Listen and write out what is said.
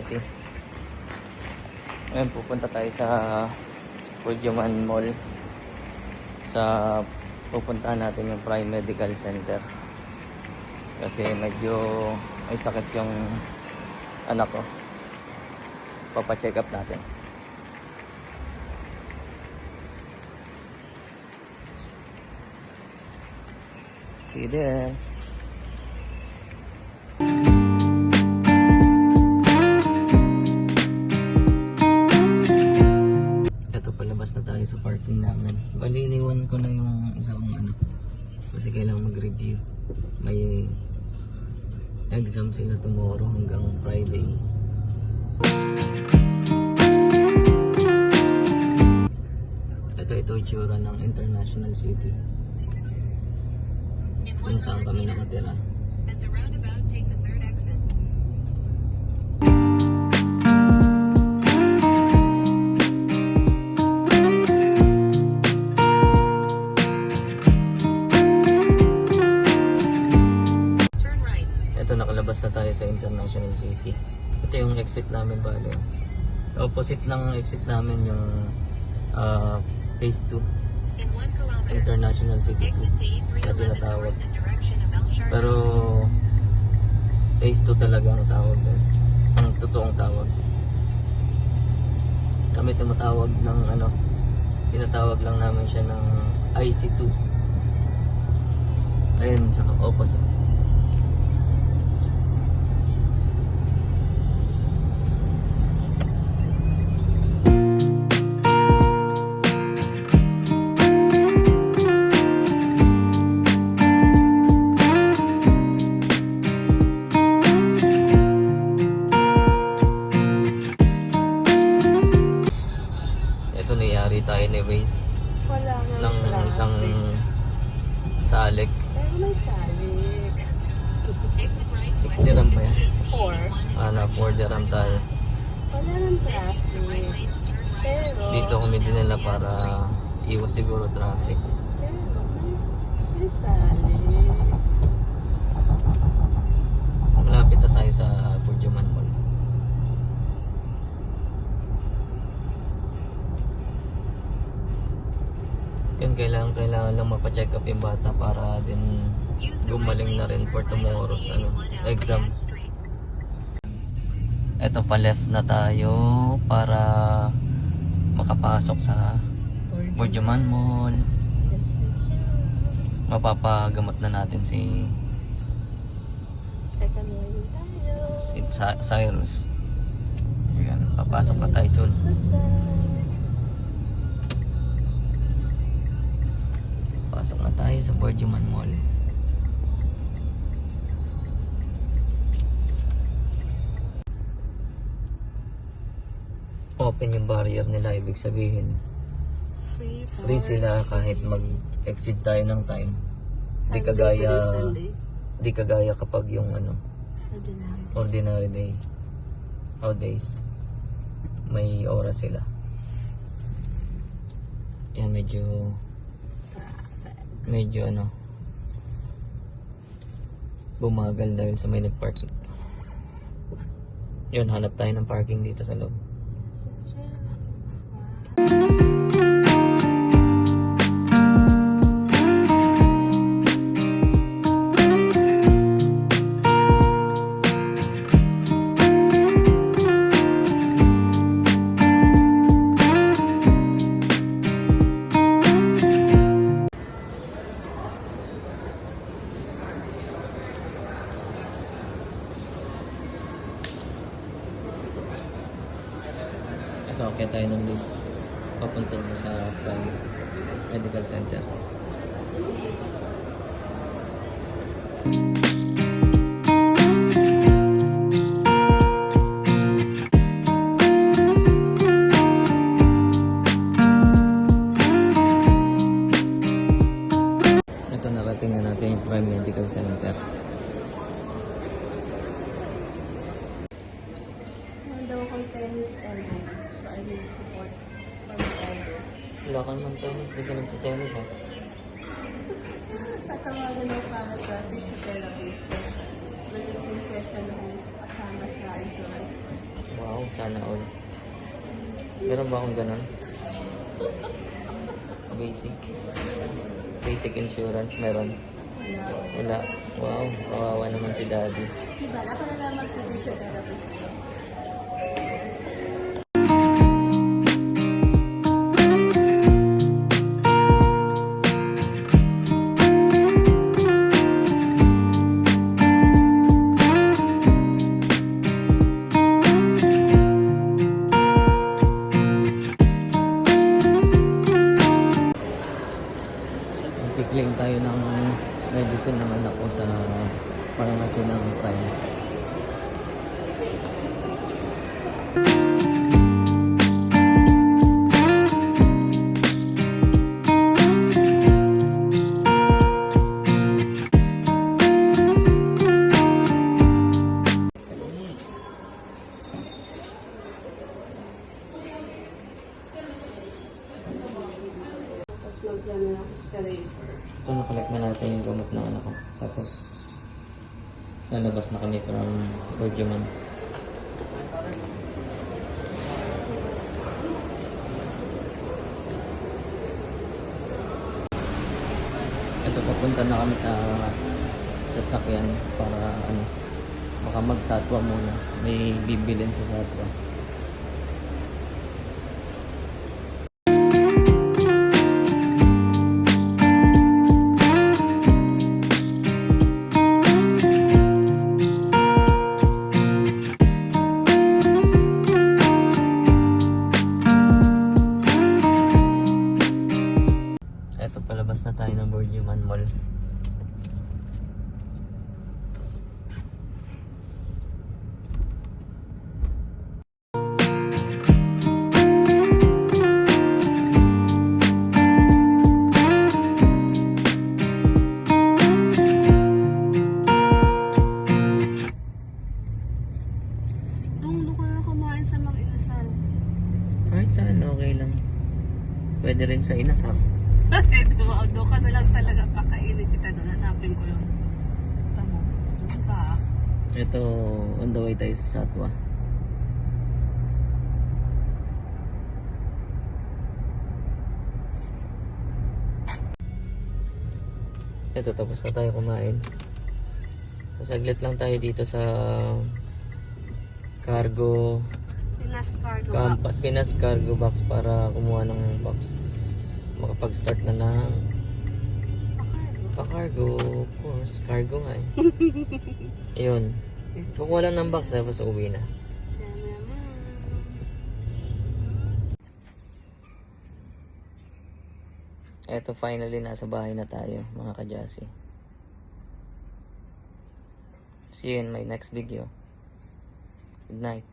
Pasig. Ngayon pupunta tayo sa Puljuman Mall. Pupuntahan natin yung Prime Medical Center. Kasi medyo may sakit yung anak ko. Papacheck up natin. See you there. Ito, palabas na tayo sa parking namin. Bali, iniwan ko na yung isang kasi kailangan mag-review. May exam sila tomorrow hanggang Friday. Ito itsura ng International City. Kung saan kami nakatira. At the roundabout, take the third exit. Turn right. Ito, nakalabas na tayo sa International City. Ito yung exit namin bale. Opposite ng exit namin yung phase 2. In 1 kilometer, International City 2 exit to na E311 tinatawag. north in direction of El Sharqa. Pero phase 2 talaga ang tawag doon. Ang totoong tawag. Kami tumatawag ng tinatawag lang namin siya ng IC2. Ayun sa opposite. Niyari tayo ni Waze Wala nga ng isang salik. Pero may salik. Exit right to 60 ram pa yan. 4. 4 dirham tayo. Wala nang traffic. right lane to turn right. Pero, Dito kami dinala para iwas siguro traffic. pero may salik. Malapit na tayo sa Puljuman Mall. Yun, kailangan lang mapacheck up yung bata para din Use the right gumaling na lane rin to for turn right tomorrow's onto 81 exam. Al-Riyadh Street. Eto, pa left na tayo para makapasok sa Puljuman Mall. Yes, yes, yeah. Mapapagamot na natin si Second one tayo. Cyrus. Ayan, papasok na tayo soon. Christmas bags. Pasok na tayo sa Puljuman Mall. Open yung barrier nila, ibig sabihin free sila kahit mag-exit tayo ng time. Di kagaya kapag yung ordinary day or days may oras sila. Yan, medyo bumagal dahil sa may nag-parking. Yun, hanap tayo ng parking dito sa loob. Yes, yes, yeah. Kaya tayo ng lift papunta na sa Prime Medical Center. Ito, narating na natin yung Prime Medical Center. Daw akong tennis elbow. So I will support for my elbow. Wala ka naman tennis, di ka nagtitennis ha. Tatawagan ako para sa physiotherapy session. Nag-routine session akong kasama sa influence ko. Wow, sana all. Meron ba akong ganun? Basic. Basic insurance meron. Wala. Wow, kawawa naman si daddy. Diba, napalala mag-physiotherapy siya. Magkiklaim tayo ng medicine naman ako sa pharmacy ng Prime. Tapos mag-ano ng escalator. Ito, nakolect na natin yung gamot ng anak ko. Tapos, lalabas na kami from Borjuman. Ito, papunta na kami sa sasakyan para ano, baka magsatwa muna. May bibilin sa satwa. Eto, palabas na tayo ng Borjuman Mall. Doon ka na kumain sa mga inasal. Kahit saan, okay lang. Pwede rin sa inasal. Doon ka na lang talaga pakainin kita doon. Hanapin ko yun. Tamo. Doon ka. Ito, on the way tayo sa Satwa. Ito, tapos na tayo kumain. Sasaglit lang tayo dito sa cargo Pinas cargo Campa, box. Pinas Cargo Box para kumuha ng box. Makapag-start na ng Pacargo. pa-cargo, of course. Cargo nga eh. Ayun. Kukuha lang ng box tapos uwi na. Eto, finally nasa bahay na tayo, mga kajasi. See you in my next video. Good night.